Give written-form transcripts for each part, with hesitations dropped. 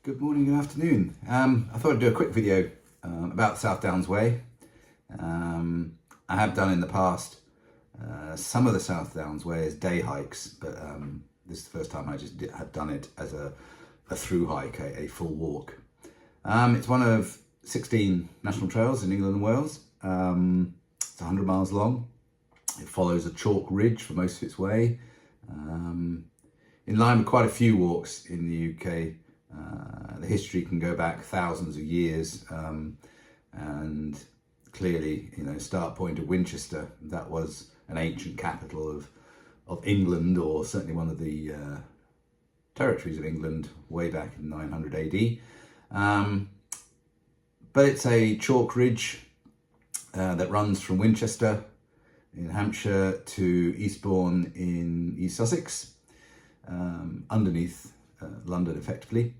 Good morning, good afternoon. I thought I'd do a quick video about South Downs Way. I have done in the past some of the South Downs Way as day hikes, but this is the first time I just have done it as a through hike, a full walk. It's one of 16 national trails in England and Wales. It's 100 miles long. It follows a chalk ridge for most of its way. In line with quite a few walks in the UK. The history can go back thousands of years, and clearly, start point of Winchester, that was an ancient capital of England, or certainly one of the territories of England way back in 900 AD. But it's a chalk ridge that runs from Winchester in Hampshire to Eastbound in East Sussex, underneath London effectively.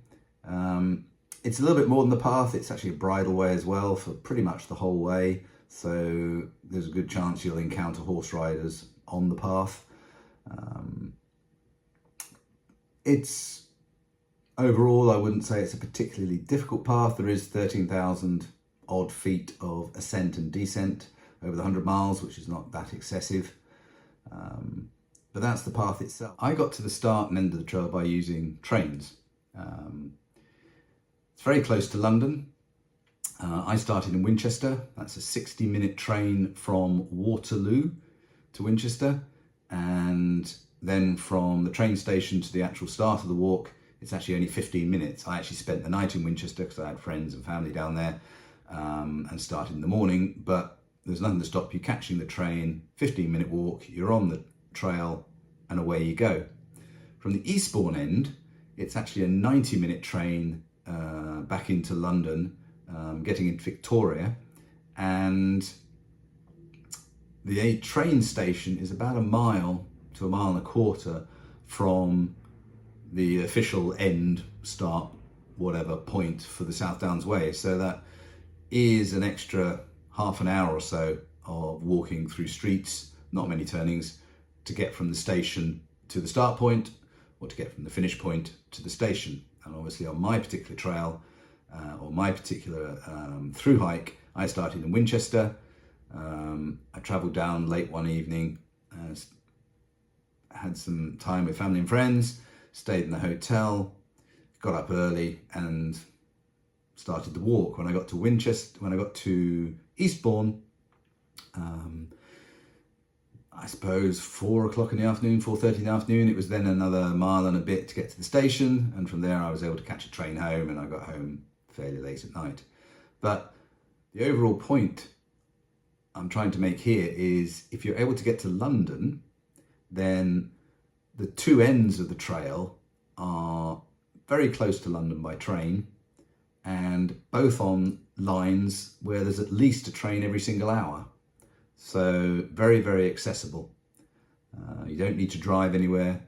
It's a little bit more than the path. It's actually a bridle way as well for pretty much the whole way, so there's a good chance you'll encounter horse riders on the path. It's overall, I wouldn't say it's a particularly difficult path. There is 13,000 odd feet of ascent and descent over the 100 miles, which is not that excessive. But that's the path itself. I got to the start and end of the trail by using trains. It's very close to London. I started in Winchester. That's a 60-minute train from Waterloo to Winchester. And then from the train station to the actual start of the walk, it's actually only 15 minutes. I actually spent the night in Winchester because I had friends and family down there, and started in the morning. But there's nothing to stop you catching the train, 15-minute walk, you're on the trail, and away you go. From the Eastbourne end, it's actually a 90-minute train back into London, getting into Victoria, and the train station is about a mile to a mile and a quarter from the official end, start, whatever point for the South Downs Way. So that is an extra half an hour or so of walking through streets, not many turnings, to get from the station to the start point, or to get from the finish point to the station. And obviously on my particular trail, or my particular through hike, I started in Winchester. I travelled down late one evening, had some time with family and friends, stayed in the hotel, got up early and started the walk. When I got to Winchester, when I got to Eastbourne, I suppose 4 o'clock in the afternoon, 4:30 in the afternoon. It was then another mile and a bit to get to the station, and from there I was able to catch a train home, and I got home fairly late at night. But the overall point I'm trying to make here is, if you're able to get to London, then the two ends of the trail are very close to London by train, and both on lines where there's at least a train every single hour. So very, very accessible. You don't need to drive anywhere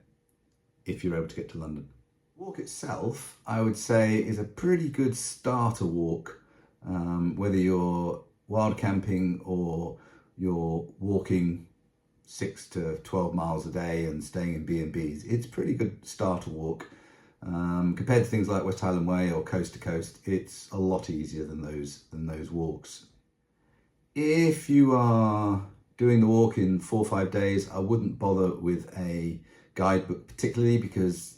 if you're able to get to London. The walk itself, I would say, is a pretty good starter walk, whether you're wild camping or you're walking 6 to 12 miles a day and staying in B&Bs. It's a pretty good starter walk. Compared to things like West Highland Way or Coast to Coast, it's a lot easier than those walks. If you are doing the walk in 4 or 5 days, I wouldn't bother with a guidebook particularly, because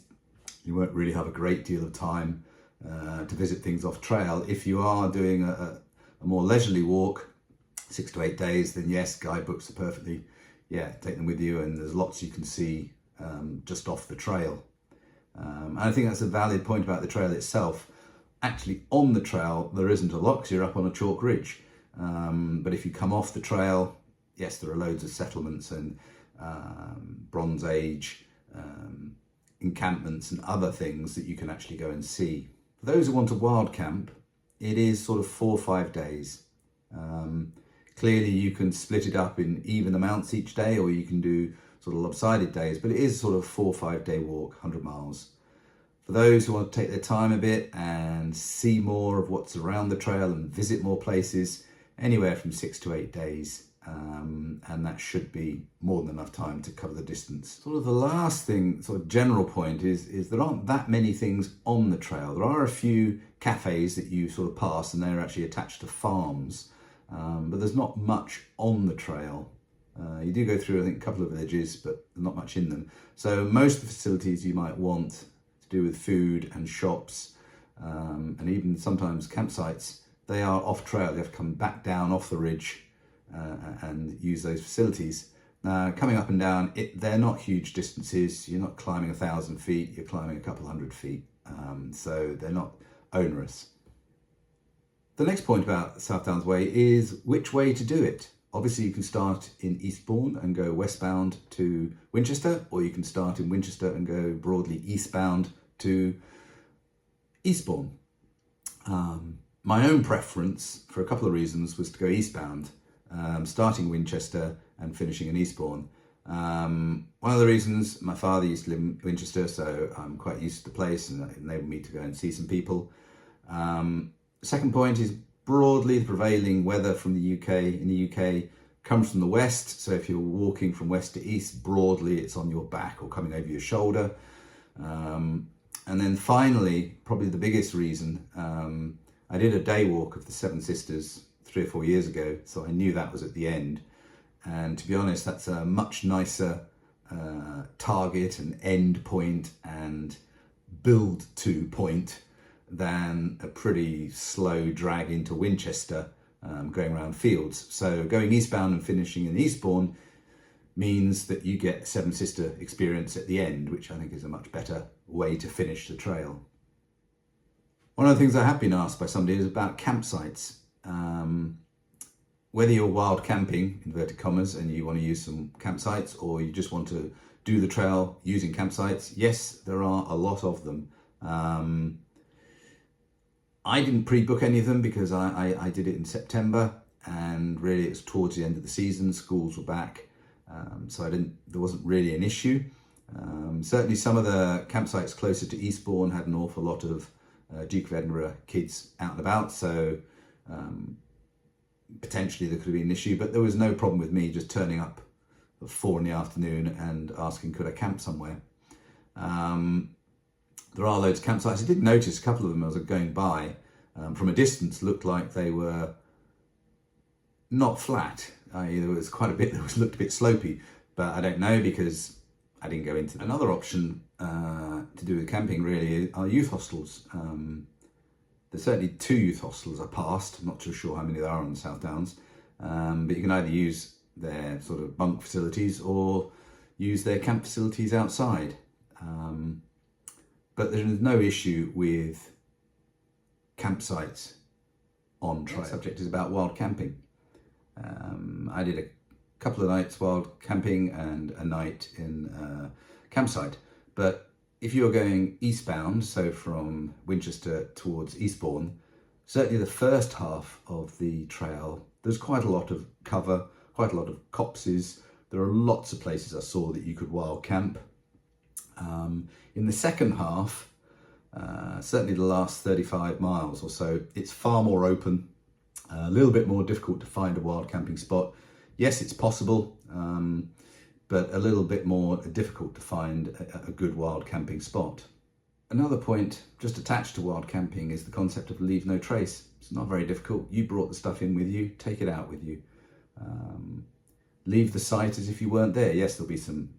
you won't really have a great deal of time to visit things off trail. If you are doing a more leisurely walk, 6 to 8 days, then yes, guidebooks are perfectly, take them with you, and there's lots you can see just off the trail. And I think that's a valid point about the trail itself. Actually, on the trail, there isn't a lot because you're up on a chalk ridge. But if you come off the trail, yes, there are loads of settlements and Bronze Age encampments and other things that you can actually go and see. For those who want a wild camp, it is sort of 4 or 5 days. Clearly you can split it up in even amounts each day, or you can do sort of lopsided days, but it is sort of 4 or 5 day walk, 100 miles. For those who want to take their time a bit and see more of what's around the trail and visit more places, anywhere from 6 to 8 days and that should be more than enough time to cover the distance. Sort of the last thing, sort of general point is there aren't that many things on the trail. There are a few cafes that you sort of pass, and they're actually attached to farms, but there's not much on the trail. You do go through, I think, a couple of villages, but not much in them. So most of the facilities you might want to do with food and shops, and even sometimes campsites, they are off trail. You have to come back down off the ridge and use those facilities. Now, coming up and down, they're not huge distances. You're not climbing 1,000 feet, you're climbing a couple hundred feet. So they're not onerous. The next point about South Downs Way is which way to do it. Obviously, you can start in Eastbound and go westbound to Winchester, or you can start in Winchester and go broadly eastbound to Eastbound. My own preference, for a couple of reasons, was to go eastbound, starting Winchester and finishing in Eastbourne. One of the reasons, my father used to live in Winchester, so I'm quite used to the place, and it enabled me to go and see some people. Second point is broadly the prevailing weather from the UK, in the UK, comes from the west. So if you're walking from west to east, broadly it's on your back or coming over your shoulder. And then finally, probably the biggest reason, I did a day walk of the Seven Sisters 3 or 4 years ago, so I knew that was at the end. And to be honest, that's a much nicer target and end point and build to point than a pretty slow drag into Winchester going around fields. So going eastbound and finishing in Eastbourne means that you get Seven Sister experience at the end, which I think is a much better way to finish the trail. One of the things I have been asked by somebody is about campsites. Whether you're wild camping, inverted commas, and you want to use some campsites, or you just want to do the trail using campsites, yes, there are a lot of them. I didn't pre-book any of them because I did it in September, and really it was towards the end of the season, schools were back, so there wasn't really an issue. Certainly some of the campsites closer to Eastbourne had an awful lot of Duke of Edinburgh kids out and about, so potentially there could have been an issue, but there was no problem with me just turning up at 4 PM and asking could I camp somewhere. There are loads of campsites. I did notice a couple of them as I was going by, from a distance, looked like they were not flat. There was quite a bit that looked a bit slopey, but I don't know because I didn't go into them. Another option to do with camping really are youth hostels. There's certainly 2 youth hostels I passed. I'm not too sure how many there are on the South Downs, but you can either use their sort of bunk facilities or use their camp facilities outside. But there's no issue with campsites on trail. The subject is about wild camping. I did a couple of nights wild camping and a night in a campsite. But if you're going eastbound, so from Winchester towards Eastbourne, certainly the first half of the trail, there's quite a lot of cover, quite a lot of copses. There are lots of places I saw that you could wild camp. In the second half, certainly the last 35 miles or so, it's far more open, a little bit more difficult to find a wild camping spot. Yes, it's possible, but a little bit more difficult to find a good wild camping spot. Another point just attached to wild camping is the concept of leave no trace. It's not very difficult. You brought the stuff in with you, take it out with you. Leave the site as if you weren't there. Yes, there'll be some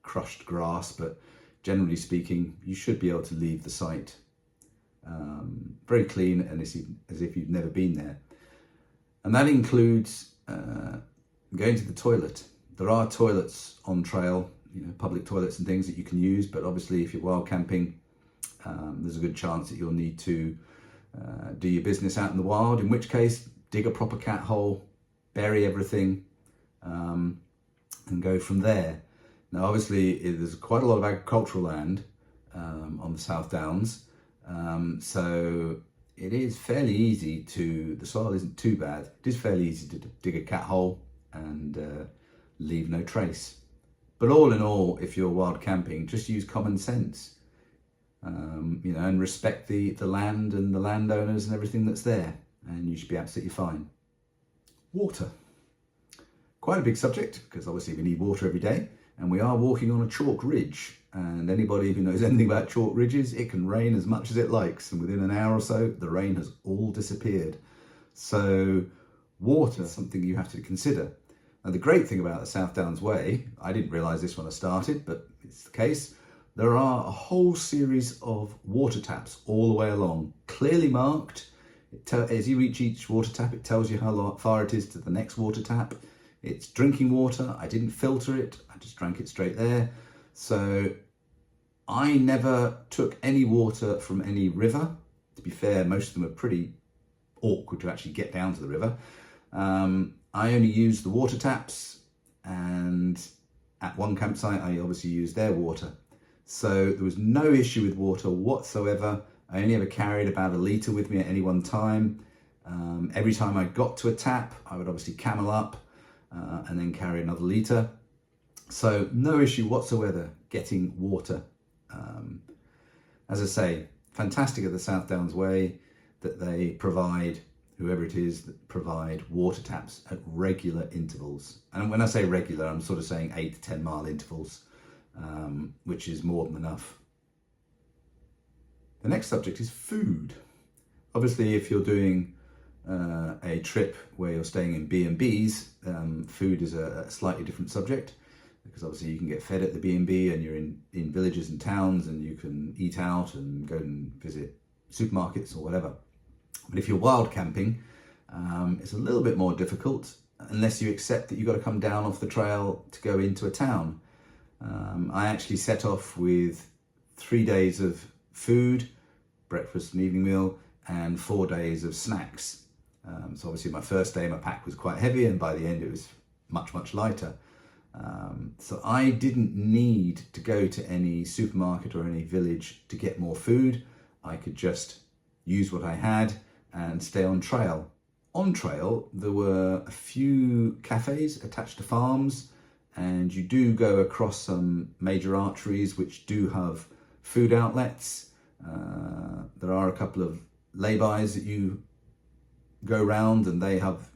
crushed grass, but generally speaking, you should be able to leave the site very clean and as if you've never been there. And that includes going to the toilet. There are toilets on trail, public toilets and things that you can use, but obviously if you're wild camping, there's a good chance that you'll need to do your business out in the wild, in which case dig a proper cat hole, bury everything, and go from there. Now, obviously, there's quite a lot of agricultural land on the South Downs, so it is fairly easy the soil isn't too bad. It is fairly easy to dig a cat hole and leave no trace. But all in all, if you're wild camping, just use common sense, and respect the land and the landowners and everything that's there, and you should be absolutely fine. Water. Quite a big subject, because obviously we need water every day, and we are walking on a chalk ridge. And anybody who knows anything about chalk ridges, it can rain as much as it likes, and within an hour or so, the rain has all disappeared. So water is something you have to consider. Now, the great thing about the South Downs Way, I didn't realise this when I started, but it's the case, there are a whole series of water taps all the way along, clearly marked. As you reach each water tap, it tells you how far it is to the next water tap. It's drinking water. I didn't filter it. I just drank it straight there. So I never took any water from any river. To be fair, most of them are pretty awkward to actually get down to the river. I only used the water taps, and at one campsite, I obviously used their water. So there was no issue with water whatsoever. I only ever carried about 1 litre with me at any one time. Every time I got to a tap, I would obviously camel up and then carry another litre. So no issue whatsoever getting water. As I say, fantastic at the South Downs Way that they provide, whoever it is, that provide water taps at regular intervals. And when I say regular, I'm sort of saying 8 to 10 mile intervals, which is more than enough. The next subject is food. Obviously, if you're doing a trip where you're staying in B&Bs, food is a slightly different subject, because obviously you can get fed at the B&B and you're in villages and towns and you can eat out and go and visit supermarkets or whatever. But if you're wild camping, it's a little bit more difficult unless you accept that you've got to come down off the trail to go into a town. I actually set off with 3 days of food, breakfast and evening meal, and 4 days of snacks. So obviously my first day my pack was quite heavy, and by the end it was much lighter. So I didn't need to go to any supermarket or any village to get more food. I could just use what I had and stay on trail. On trail, there were a few cafes attached to farms, and you do go across some major arteries which do have food outlets. There are a couple of lay-bys that you go round, and they have,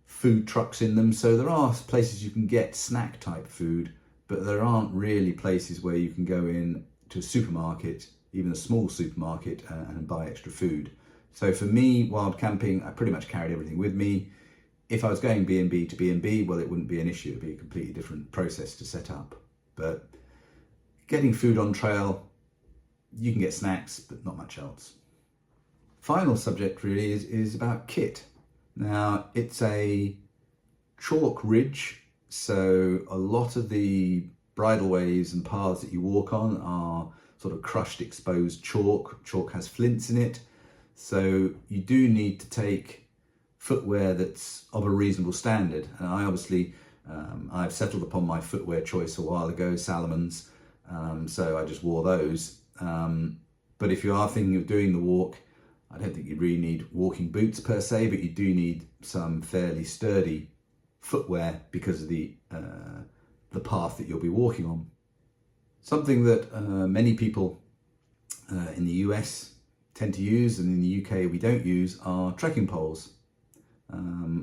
food trucks in them. So there are places you can get snack type food, but there aren't really places where you can go in to a supermarket, even a small supermarket, and buy extra food. So for me, wild camping, I pretty much carried everything with me. If I was going B&B to B&B, well, it wouldn't be an issue. It'd be a completely different process to set up. But getting food on trail, you can get snacks, but not much else. Final subject really is about kit. Now, it's a chalk ridge, so a lot of the bridleways and paths that you walk on are sort of crushed, exposed chalk. Chalk has flints in it, so you do need to take footwear that's of a reasonable standard. And I obviously, I've settled upon my footwear choice a while ago, Salomon's, so I just wore those. But if you are thinking of doing the walk, I don't think you really need walking boots per se, but you do need some fairly sturdy footwear because of the path that you'll be walking on. Something that many people in the US tend to use, and in the UK we don't use, are trekking poles.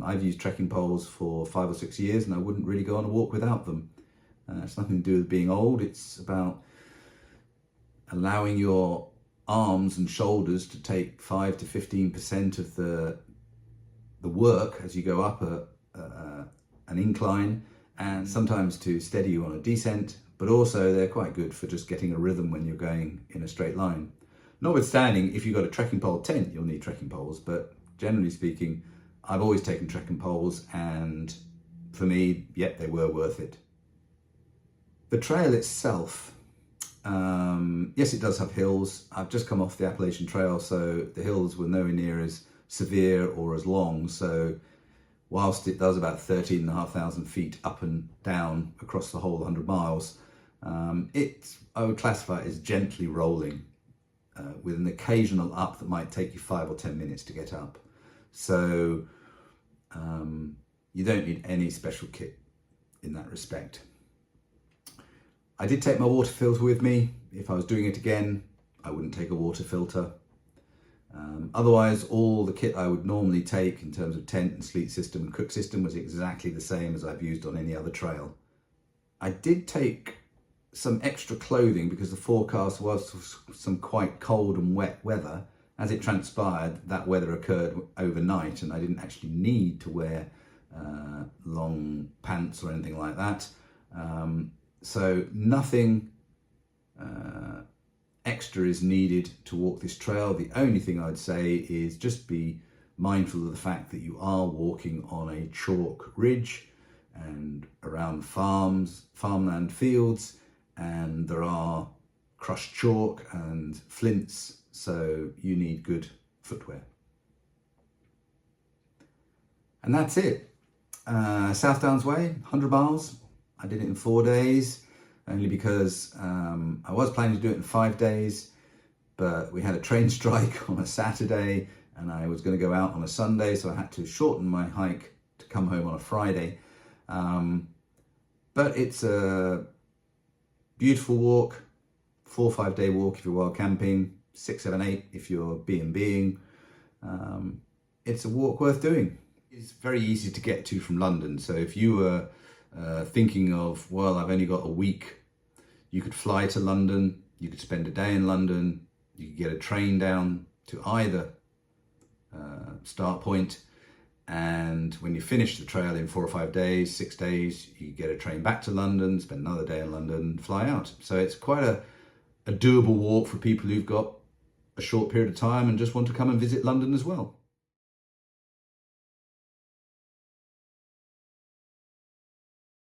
I've used trekking poles for 5 or 6 years, and I wouldn't really go on a walk without them. It's nothing to do with being old. It's about allowing your arms and shoulders to take 5 to 15% of the work as you go up an incline, and sometimes to steady you on a descent, but also they're quite good for just getting a rhythm when you're going in a straight line. Notwithstanding, if you've got a trekking pole tent, you'll need trekking poles, but generally speaking, I've always taken trekking poles, and for me, yep, they were worth it. The trail itself, yes, it does have hills. I've just come off the Appalachian Trail, so the hills were nowhere near as severe or as long. So whilst it does about 13,500 feet up and down across the whole 100 miles, I would classify it as gently rolling, with an occasional up that might take you 5 or 10 minutes to get up. So you don't need any special kit in that respect. I did take my water filter with me. If I was doing it again, I wouldn't take a water filter. Otherwise, all the kit I would normally take in terms of tent and sleep system and cook system was exactly the same as I've used on any other trail. I did take some extra clothing because the forecast was some quite cold and wet weather. As it transpired, that weather occurred overnight and I didn't actually need to wear long pants or anything like that. So nothing extra is needed to walk this trail. The only thing I'd say is just be mindful of the fact that you are walking on a chalk ridge and around farms, farmland fields, and there are crushed chalk and flints, so you need good footwear. And that's it. South Downs Way, 100 miles. I did it in 4 days, only because I was planning to do it in 5 days, but we had a train strike on a Saturday and I was going to go out on a Sunday, so I had to shorten my hike to come home on a Friday. But it's a beautiful walk, 4 or 5 day walk if you're wild camping, 6, 7, 8 if you're B&Bing. It's a walk worth doing. It's very easy to get to from London, so if you were thinking of, well, I've only got a week, you could fly to London, you could spend a day in London, you could get a train down to either start point, and when you finish the trail in 4 or 5 days, 6 days, you get a train back to London, spend another day in London, fly out. So it's quite a doable walk for people who've got a short period of time and just want to come and visit London as well.